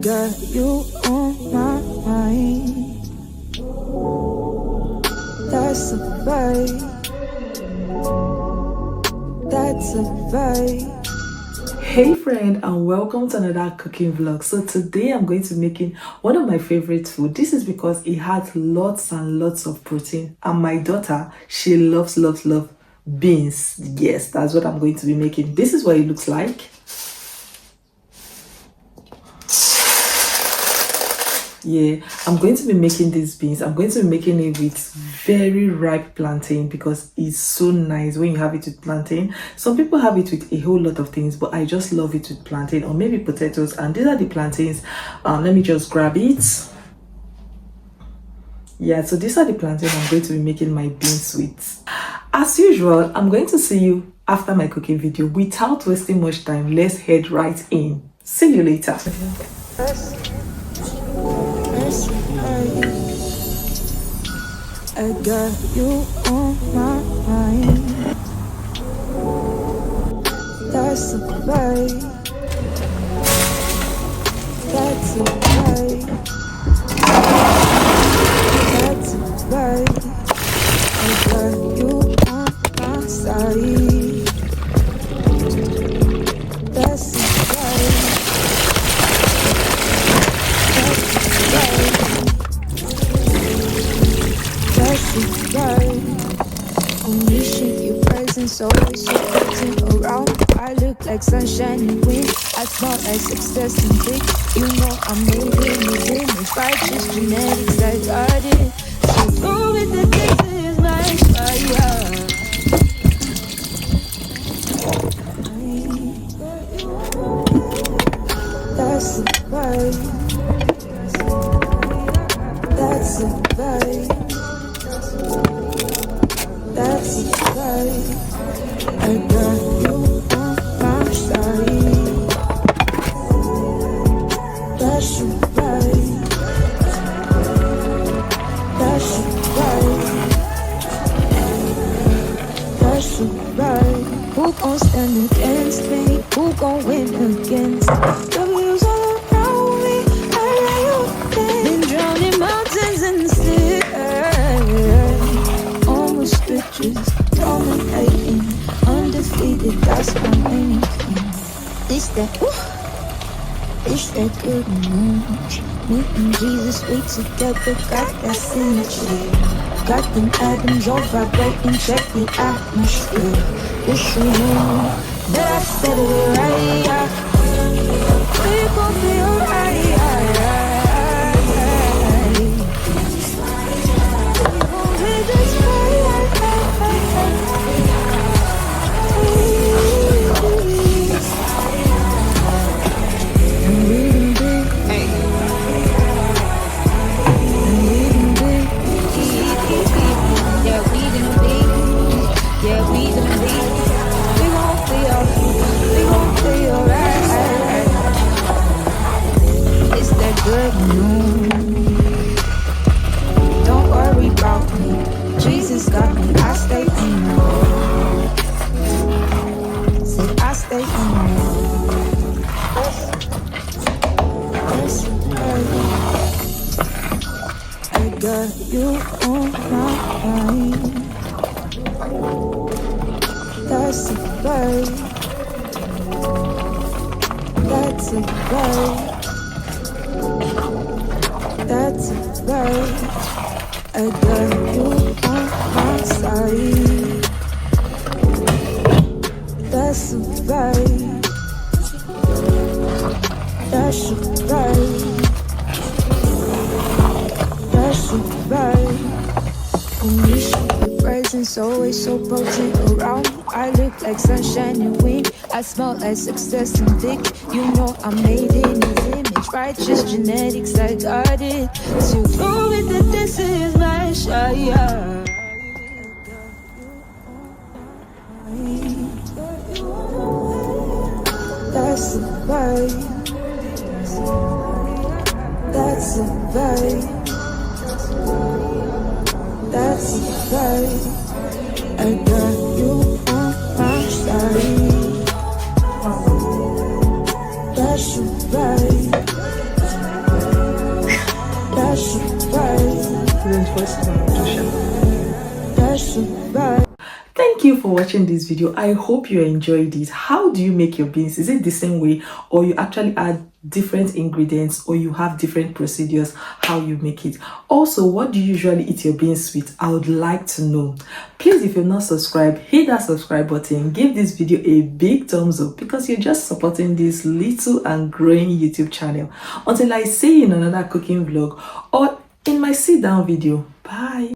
got you on my mind. That's a vibe. That's a vibe. Hey friend, and welcome to another cooking vlog. So today I'm going to be making one of my favorite food. This is because it has lots and lots of protein, and my daughter, she loves beans. Yes, that's what I'm going to be making. This is what it looks like. Yeah, I'm going to be making these beans. I'm going to be making it with very ripe plantain because it's so nice when you have it with plantain. Some people have it with a whole lot of things, but I just love it with plantain or maybe potatoes. And these are the plantains. Let me just grab it. Yeah, so these are the plantains I'm going to be making my beans with. As usual, I'm going to see you after my cooking video. Without wasting much time, let's head right in. See you later. I got you on my mind. That's a vibe. That's a vibe. That's a vibe. I got you on my side. That's a vibe. Unleashing your presence, always so present around. I look like sunshine and wind. I smell like success and big. You know I'm made in the image. Righteous genetics like hearty. So prove it that this is my fire. That's a vibe. That's a vibe. That's a vibe. I got you on my side. That's a vibe. That's a vibe. That's a vibe. Who gon' stand against me? Who gon' win against the wheels all around me? I lay you dead. Been drowning mountains in the sea. Dominating, undefeated, that's my main thing. It's that good news. Me and Jesus, we together, got that synergy. Got them atoms all vibrating, check the atmosphere. It's a moon that I said it right. We gon' be alright. Good news. Don't worry about me. Jesus got me. I stay in the road. Said I stay in the road. I got you on my mind. That's a vibe. That's a vibe. That's a vibe. I got you on my side. That's a vibe. That's a vibe. That's a vibe. Unleashing your presence, always so potent around. I look like sunshine and wind. I smell like success and big. You know I'm made in His image. Righteous genetics like hearty. To prove it that this is my shire. That's a vibe. That's a vibe. That's a vibe. I got you on my side. That's a vibe. voice is an electrician. That's the vibe. Thank you for watching this video. I hope you enjoyed it. How do you make your beans? Is it the same way, or you actually add different ingredients, or you have different procedures how you make it? Also, what do you usually eat your beans with? I would like to know. Please, if you're not subscribed, hit that subscribe button. Give this video a big thumbs up, because you're just supporting this little and growing YouTube channel. Until I see you in another cooking vlog or in my sit down video. Bye.